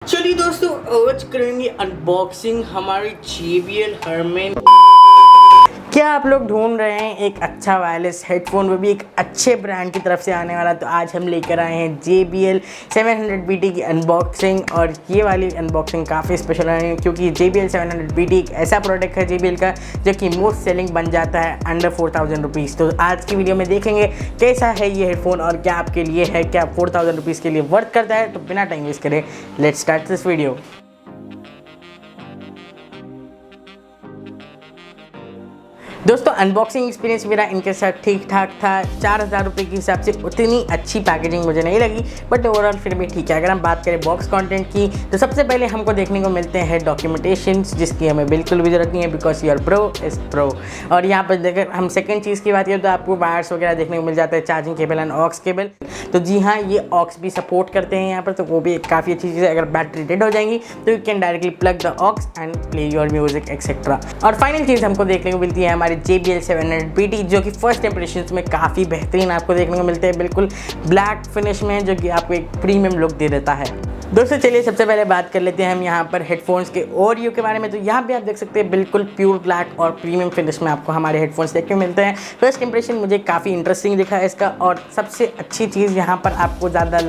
चलिए दोस्तों, आज करेंगे अनबॉक्सिंग हमारे JBL हरमेन। क्या आप लोग ढूंढ रहे हैं एक अच्छा वायरलेस हेडफोन, वो भी एक अच्छे ब्रांड की तरफ से आने वाला? तो आज हम लेकर आए हैं JBL 700BT की अनबॉक्सिंग। और ये वाली अनबॉक्सिंग काफ़ी स्पेशल है क्योंकि JBL 700BT एक ऐसा प्रोडक्ट है JBL का जो कि मोस्ट सेलिंग बन जाता है अंडर 4000 रुपीज़। तो आज की वीडियो में देखेंगे कैसा है ये हेडफोन और क्या आपके लिए है, क्या 4000 रुपीज़ के लिए वर्थ करता है। तो बिना टाइम वेस्ट करें, लेट्स स्टार्ट दिस वीडियो। दोस्तों, अनबॉक्सिंग एक्सपीरियंस मेरा इनके साथ ठीक ठाक था। 4000 रुपये के हिसाब से उतनी अच्छी पैकेजिंग मुझे नहीं लगी, बट ओवरऑल फिर भी ठीक है। अगर हम बात करें बॉक्स कंटेंट की, तो सबसे पहले हमको देखने को मिलते हैं डॉक्यूमेंटेशन, जिसकी हमें बिल्कुल भी जरूरत नहीं है because your pro is pro. और यहाँ पर अगर हम सेकेंड चीज़ की बात करें तो आपको वायर्स वगैरह देखने को मिल जाता है, charging cable and aux cable. तो जी हाँ, ये ऑक्स भी सपोर्ट करते हैं यहाँ पर, तो वो भी काफ़ी अच्छी चीज़ है। अगर बैटरी डेड हो जाएंगी तो you can directly plug the ox and play your music etcetera. और फाइनल चीज़ हमको देखने को मिलती है हमारे JBL 700BT, जो कि फर्स्ट इंप्रेशंस में काफ़ी बेहतरीन आपको देखने को मिलते हैं। बिल्कुल ब्लैक फिनिश में, जो कि आपको एक प्रीमियम लुक दे देता है। दोस्तों चलिए सबसे पहले बात कर लेते हैं हम यहाँ पर हेडफोन्स के ओवरव्यू के बारे में। तो यहाँ पे आप देख सकते हैं बिल्कुल प्योर ब्लैक और प्रीमियम फिनिश में आपको हमारे हेडफोन्स देखने को मिलते हैं। फर्स्ट इंप्रेशन मुझे काफ़ी इंटरेस्टिंग दिखा है इसका। और सबसे अच्छी चीज़ यहाँ पर आपको ज़्यादा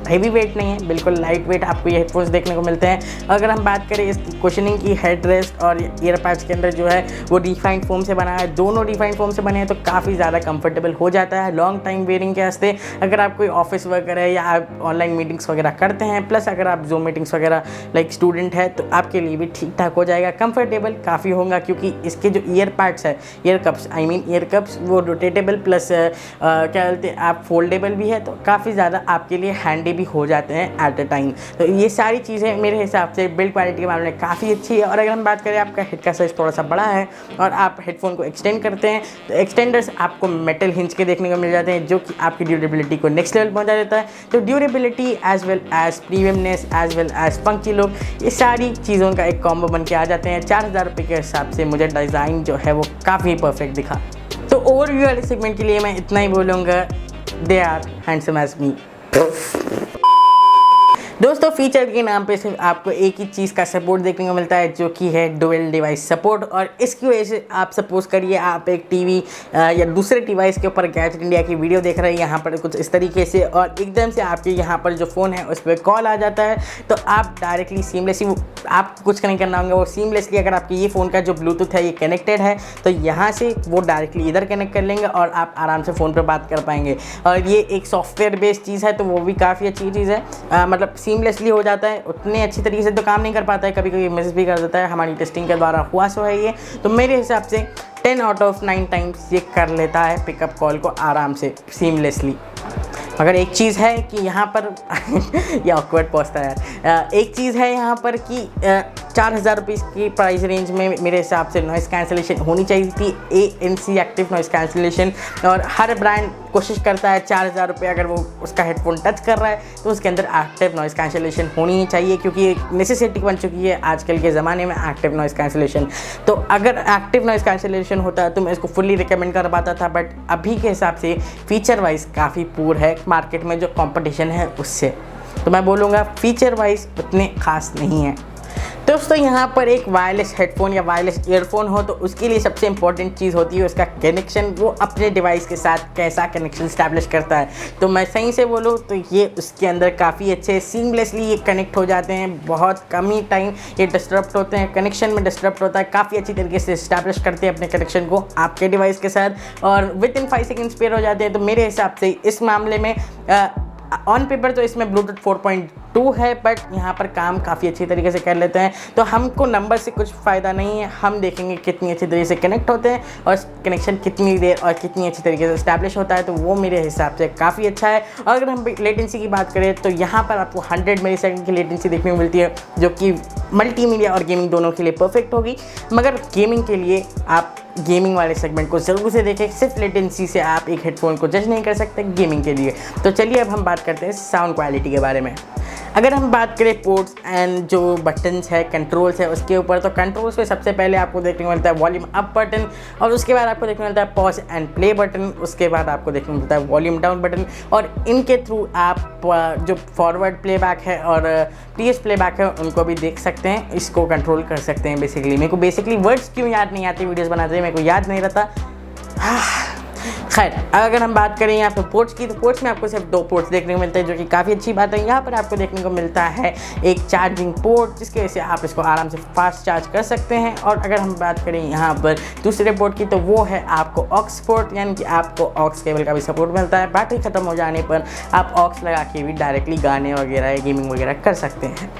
हैवी वेट नहीं है, बिल्कुल लाइट वेट आपको ये हेडफोन्स देखने को मिलते हैं। अगर हम बात करें इसकी कुशनिंग की, हेड रेस्ट और ईयर पैड्स के अंदर जो है वो रिफाइंड फोम से बना है, दोनों रिफाइंड फोम से बने हैं, तो काफ़ी ज़्यादा कंफर्टेबल हो जाता है लॉन्ग टाइम वेयरिंग के वास्ते। अगर आप कोई ऑफिस वर्कर है या आप ऑनलाइन मीटिंग्स वगैरह करते हैं, प्लस अगर आप जूम मीटिंग्स वगैरह लाइक स्टूडेंट है, तो आपके लिए भी ठीक ठाक हो जाएगा, कंफर्टेबल काफ़ी होगा। क्योंकि इसके जो ईयर पैड्स है, ईयर कप्स वो रोटेटेबल प्लस क्या बोलते हैं आप, फोल्डेबल भी है, तो काफ़ी ज़्यादा आपके लिए हैंडी भी हो जाते हैं एट अ टाइम। तो ये सारी चीज़ें मेरे हिसाब से बिल्ड क्वालिटी के मामले में काफ़ी अच्छी है। और अगर हम बात करें, आपका हेड का साइज़ थोड़ा सा बड़ा है और आप हेडफोन को एक्सटेंड करते हैं, तो एक्सटेंडर्स आपको मेटल हिंज के देखने को मिल जाते हैं, जो कि आपकी ड्यूरेबिलिटी को नेक्स्ट लेवल पहुंचा देता है। तो durability as well as premiumness as well as funky look, ये सारी चीज़ों का एक कॉम्बो बन के आ जाते हैं। 4000 रुपये के हिसाब से मुझे डिज़ाइन जो है वो काफ़ी परफेक्ट दिखा। तो ओवरव्यू वाले सेगमेंट के लिए मैं इतना ही बोलूँगा, दे आर हैंडसम एज मी। दोस्तों, फीचर के नाम पे सिर्फ आपको एक ही चीज़ का सपोर्ट देखने को मिलता है, जो कि है डुअल डिवाइस सपोर्ट। और इसकी वजह से आप सपोज करिए आप एक टीवी या दूसरे डिवाइस के ऊपर गैजेट इंडिया की वीडियो देख रहे हैं यहाँ पर कुछ इस तरीके से, और एकदम से आपके यहाँ पर जो फ़ोन है उस पर कॉल आ जाता है, तो आप डायरेक्टली सीमलेसली, आपको कुछ नहीं करना होगा, वो सीमलेसली अगर आपके ये फ़ोन का जो ब्लूटूथ है ये कनेक्टेड है, तो यहाँ से वो डायरेक्टली इधर कनेक्ट कर लेंगे और आप आराम से फ़ोन पर बात कर पाएंगे। और ये एक सॉफ्टवेयर बेस्ड चीज़ है, तो वो भी काफ़ी अच्छी चीज़ है। मतलब सीमलेसली हो जाता है, उतने अच्छी तरीके से तो काम नहीं कर पाता है, कभी कभी मिस भी कर देता है। हमारी टेस्टिंग के द्वारा हुआ सो है ये। तो मेरे हिसाब से 10 आउट ऑफ 9 टाइम्स ये कर लेता है पिकअप कॉल को आराम से सीमलेसली। मगर एक चीज़ है कि यहाँ पर ये ऑकवर्ड पहुँचता है यार। एक चीज़ है यहाँ पर कि 4000 रुपीज़ की प्राइस रेंज में मेरे हिसाब से नॉइज़ कैंसिलेशन होनी चाहिए थी, ANC एक्टिव नॉइज़ कैंसिलेशन। और हर ब्रांड कोशिश करता है 4000 रुपये अगर वो उसका हेडफोन टच कर रहा है तो उसके अंदर एक्टिव नॉइज़ कैंसिलेशन होनी ही चाहिए, क्योंकि एक नेसेसिटी बन चुकी है आजकल के ज़माने में एक्टिव नॉइज़ कैंसिलेशन। तो अगर एक्टिव नॉइज़ कैंसिलेशन होता तो मैं इसको फुल्ली रिकमेंड कर पाता था, बट अभी के हिसाब से फीचर वाइज काफ़ी पुअर है मार्केट में जो कंपटीशन है उससे। तो मैं बोलूँगा फीचर वाइज उतने खास नहीं है। दोस्तों, यहाँ पर एक वायरलेस हेडफोन या वायरलेस ईयरफोन हो तो उसके लिए सबसे इंपॉर्टेंट चीज़ होती है उसका कनेक्शन, वो अपने डिवाइस के साथ कैसा कनेक्शन स्टैब्लिश करता है। तो मैं सही से बोलूँ तो ये उसके अंदर काफ़ी अच्छे सीमलेसली ये कनेक्ट हो जाते हैं, बहुत कम ही टाइम ये डिस्टर्ब होते हैं, कनेक्शन में डिस्टर्ब होता है, काफ़ी अच्छी तरीके से स्टैब्लिश करते हैं अपने कनेक्शन को आपके डिवाइस के साथ, और विद इन 5 सेकेंड्स पेयर हो जाते हैं। तो मेरे हिसाब से इस मामले में ऑन पेपर तो इसमें ब्लूटूथ 4.2 है, बट यहाँ पर काम काफ़ी अच्छी तरीके से कर लेते हैं। तो हमको नंबर से कुछ फ़ायदा नहीं है, हम देखेंगे कितनी अच्छी तरीके से कनेक्ट होते हैं और कनेक्शन कितनी देर और कितनी अच्छी तरीके से इस्टेब्लिश होता है। तो वो मेरे हिसाब से काफ़ी अच्छा है। और अगर हम लेटेंसी की बात करें तो यहाँ पर आपको 100 मिलीसेकंड की लेटेंसी देखने को मिलती है, जो कि मल्टीमीडिया और गेमिंग दोनों के लिए परफेक्ट होगी। मगर गेमिंग के लिए आप गेमिंग वाले सेगमेंट को ज़रूर से देखें, सिर्फ लेटेंसी से आप एक हेडफोन को जज नहीं कर सकते गेमिंग के लिए। तो चलिए अब हम बात करते हैं साउंड क्वालिटी के बारे में। अगर हम बात करें पोर्ट्स एंड जो बटन्स है, कंट्रोल्स है उसके ऊपर, तो कंट्रोल्स पे सबसे पहले आपको देखने को मिलता है वॉल्यूम अप बटन, और उसके बाद आपको देखने को मिलता है पॉज एंड प्ले बटन, उसके बाद आपको देखने को मिलता है वॉल्यूम डाउन बटन, और इनके थ्रू आप जो फॉरवर्ड प्लेबैक है और प्रीवियस प्लेबैक है उनको भी देख सकते हैं, इसको कंट्रोल कर सकते हैं। बेसिकली मेरे को बेसिकली वर्ड्स क्यों याद नहीं आते वीडियोज़ बनाते हैं, मेरे को याद नहीं रहता। खैर, अगर हम बात करें यहाँ पे पोर्ट्स की, तो पोर्ट्स में आपको सिर्फ 2 पोर्ट्स देखने को मिलते हैं, जो कि काफ़ी अच्छी बात है। यहाँ पर आपको देखने को मिलता है एक चार्जिंग पोर्ट, जिसकी वजह से आप इसको आराम से फास्ट चार्ज कर सकते हैं। और अगर हम बात करें यहाँ पर दूसरे पोर्ट की, तो वो है आपको ऑक्स पोर्ट, यानी कि आपको ऑक्स केबल का भी सपोर्ट मिलता है। बैटरी ख़त्म हो जाने पर आप ऑक्स लगा के भी डायरेक्टली गाने वगैरह गेमिंग वगैरह कर सकते हैं।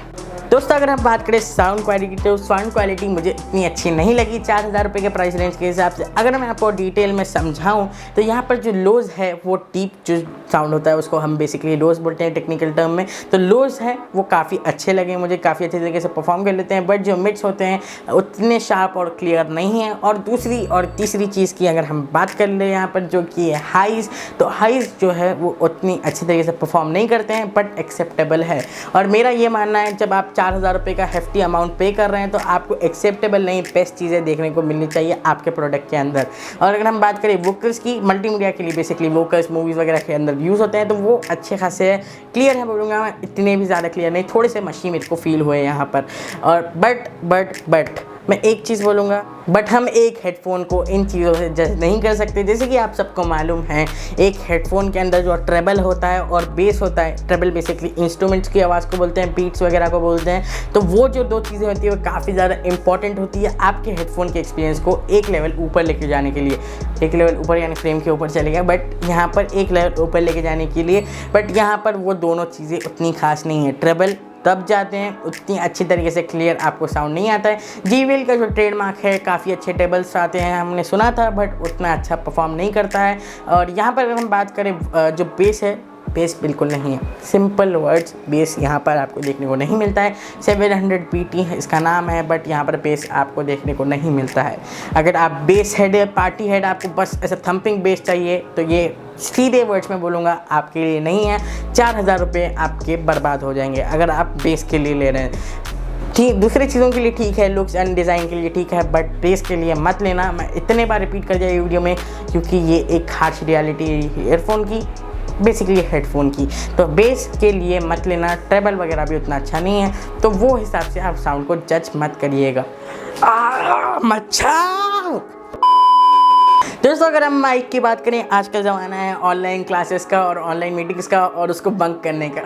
दोस्तों, अगर हम बात करें साउंड क्वालिटी, तो साउंड क्वालिटी मुझे इतनी अच्छी नहीं लगी 4000 रुपये के प्राइस रेंज के हिसाब से। अगर मैं आपको डिटेल में समझाऊं तो यहाँ पर जो लोज है वो डीप जो साउंड होता है उसको हम बेसिकली लोज बोलते हैं टेक्निकल टर्म में, तो लोज है वो काफ़ी अच्छे लगे मुझे, काफ़ी अच्छे तरीके से परफॉर्म कर लेते हैं। बट जो मिड्स होते हैं उतने शार्प और क्लियर नहीं है। और दूसरी और तीसरी चीज़ की अगर हम बात कर ले यहाँ पर जो कि है हाइज़, तो हाइज़ जो है वो उतनी अच्छी तरीके से परफॉर्म नहीं करते हैं, बट एक्सेप्टेबल है। और मेरा ये मानना है जब आप 4000 रुपये का हेफ्टी अमाउंट पे कर रहे हैं तो आपको एक्सेप्टेबल नहीं, बेस्ट चीज़ें देखने को मिलनी चाहिए आपके प्रोडक्ट के अंदर। और अगर हम बात करें वोकल्स की, मल्टीमीडिया के लिए बेसिकली वोकल्स मूवीज़ वगैरह के अंदर यूज़ होते हैं, तो वो अच्छे खासे क्लियर है, बोलूँगा मैं, इतने भी ज़्यादा क्लियर नहीं, थोड़े से मशी मेरे को फील हुए यहाँ पर। और बट मैं एक चीज़ बोलूँगा, बट हम एक हेडफोन को इन चीज़ों से जज नहीं कर सकते। जैसे कि आप सबको मालूम है, एक हेडफोन के अंदर जो ट्रेबल होता है और बेस होता है, ट्रेबल बेसिकली इंस्ट्रूमेंट्स की आवाज़ को बोलते हैं, बीट्स वगैरह को बोलते हैं, तो वो जो 2 चीज़ें होती है वो काफ़ी ज़्यादा इंपॉर्टेंट होती है आपके हेडफोन के एक्सपीरियंस को एक लेवल ऊपर लेके जाने के लिए। एक लेवल ऊपर यानी फ्रेम के ऊपर चले गया, बट यहाँ पर एक लेवल ऊपर लेके जाने के लिए, बट यहाँ पर वो दोनों चीज़ें उतनी खास नहीं है। ट्रेबल तब जाते हैं उतनी अच्छी तरीके से क्लियर आपको साउंड नहीं आता है। JBL का जो ट्रेडमार्क है, काफ़ी अच्छे टेबल्स आते हैं, हमने सुना था, बट उतना अच्छा परफॉर्म नहीं करता है। और यहाँ पर अगर हम बात करें जो बेस है, बेस बिल्कुल नहीं है, सिंपल वर्ड्स, बेस यहाँ पर आपको देखने को नहीं मिलता है। 700 BT इसका नाम है, बट यहाँ पर बेस आपको देखने को नहीं मिलता है। अगर आप बेस हेड, पार्टी हेड, आपको बस ऐसा थंपिंग बेस चाहिए, तो ये सीधे वर्ड्स में बोलूँगा आपके लिए नहीं है। 4000 रुपये आपके बर्बाद हो जाएंगे अगर आप बेस के लिए ले रहे हैं। ठीक, दूसरी चीज़ों के लिए ठीक है, लुक्स एंड डिज़ाइन के लिए ठीक है, बट बेस के लिए मत लेना। मैं इतने बार रिपीट कर दिया वीडियो में, क्योंकि ये एक हार्श रियलिटी ईयरफोन की, बेसिकली हेडफोन की, तो बेस के लिए मत लेना। ट्रेबल वगैरह भी उतना अच्छा नहीं है, तो वो हिसाब से आप साउंड को जज मत करिएगा। मच्छर दोस्तों, अगर हम माइक की बात करें, आज का ज़माना है ऑनलाइन क्लासेस का और ऑनलाइन मीटिंग्स का और उसको बंक करने का।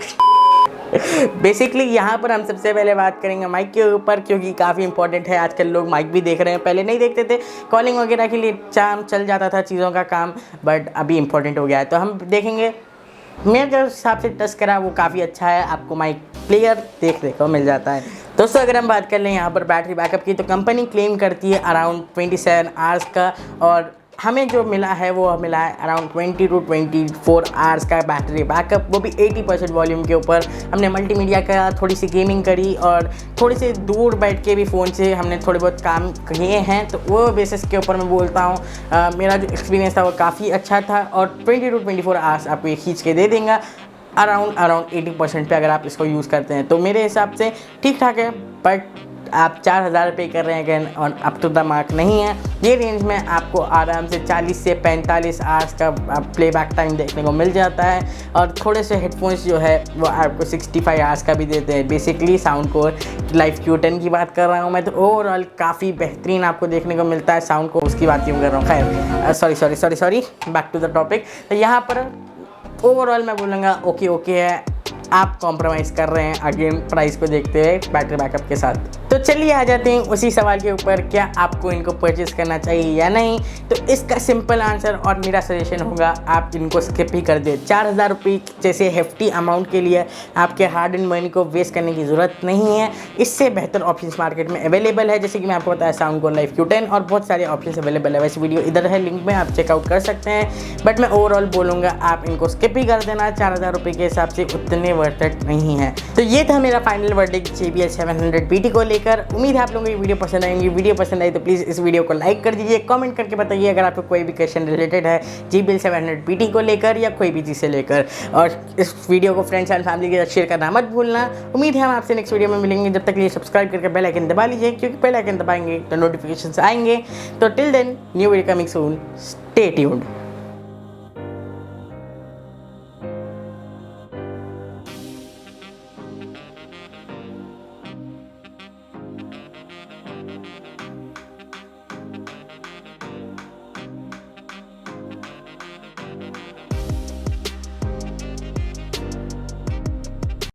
बेसिकली यहाँ पर हम सबसे पहले बात करेंगे माइक के ऊपर, क्योंकि काफ़ी इंपॉर्टेंट है। आजकल लोग माइक भी देख रहे हैं, पहले नहीं देखते थे, कॉलिंग वगैरह के लिए काम चल जाता था चीज़ों का काम, बट अभी इंपॉर्टेंट हो गया है। तो हम देखेंगे, मेरे जो हिसाब से टच करा वो काफ़ी अच्छा है, आपको माइक प्लेयर देखने को मिल जाता है। दोस्तों, अगर हम बात कर लें यहाँ पर बैटरी बैकअप की, तो कंपनी क्लेम करती है अराउंड 27 आवर्स का, और हमें जो मिला है वो मिला है अराउंड 20 to 24 आवर्स का बैटरी बैकअप, वो भी 80% वॉल्यूम के ऊपर। हमने मल्टीमीडिया का, थोड़ी सी गेमिंग करी और थोड़ी सी दूर बैठ के भी फ़ोन से हमने थोड़े बहुत काम किए हैं, तो वो बेसिस के ऊपर मैं बोलता हूँ मेरा जो एक्सपीरियंस था वो काफ़ी अच्छा था। और 20 to 24 आवर्स आपको ये खींच के दे देंगे अराउंड 80% पे अगर आप इसको यूज़ करते हैं, तो मेरे हिसाब से ठीक ठाक है। बट आप 4000 पे कर रहे हैं अगेन, और अप टू द मार्क नहीं है। ये रेंज में आपको आराम से 40 से 45 आवर्स का प्लेबैक टाइम देखने को मिल जाता है, और थोड़े से हेडफोन्स जो है वो आपको 65 आवर्स का भी देते हैं। बेसिकली साउंड को लाइफ Q10 की बात कर रहा हूँ मैं, तो ओवरऑल काफ़ी बेहतरीन आपको देखने को मिलता है। साउंड को उसकी बात क्यों कर रहा हूँ, खैर sorry, back to the topic. तो यहाँ पर ओवरऑल मैं बोलूँगा ओके है, आप कॉम्प्रोमाइज़ कर रहे हैं अगेन प्राइस को देखते हुए बैटरी बैकअप के साथ। तो चलिए आ जाते हैं उसी सवाल के ऊपर, क्या आपको इनको परचेज़ करना चाहिए या नहीं। तो इसका सिंपल आंसर और मेरा सजेशन होगा, आप इनको स्किप ही कर दें। 4000 रुपये जैसे हेफ्टी अमाउंट के लिए आपके हार्ड एंड मनी को वेस्ट करने की ज़रूरत नहीं है। इससे बेहतर ऑप्शन मार्केट में अवेलेबल है, जैसे कि मैं आपको बताया साउंडकोर लाइफ Q10 और बहुत सारे ऑप्शन अवेलेबल है। वैसे वीडियो इधर है, लिंक में आप चेकआउट कर सकते हैं। बट मैं ओवरऑल बोलूँगा आप इनको स्किप ही कर देना। 4000 रुपये के हिसाब से उतने वर्थ इट नहीं है। तो ये था मेरा फाइनल वर्डिक्ट JBL 700 BT को लेकर। उम्मीद है आप लोगों को ये वीडियो पसंद आएंगी। वीडियो पसंद आई तो प्लीज़ इस वीडियो को लाइक कर दीजिए, कमेंट करके बताइए अगर आपको कोई भी क्वेश्चन रिलेटेड है JBL 700 BT को लेकर या कोई भी चीज़ से लेकर, और इस वीडियो को फ्रेंड्स एंड फैमिली के साथ शेयर करना मत भूलना। उम्मीद है हम आपसे नेक्स्ट वीडियो में मिलेंगे। जब तक लिए सब्सक्राइब करके बेल आइकन दबा लीजिए, क्योंकि बेल आइकन दबाएंगे तो नोटिफिकेशन आएंगे। तो till then new video coming soon, stay tuned.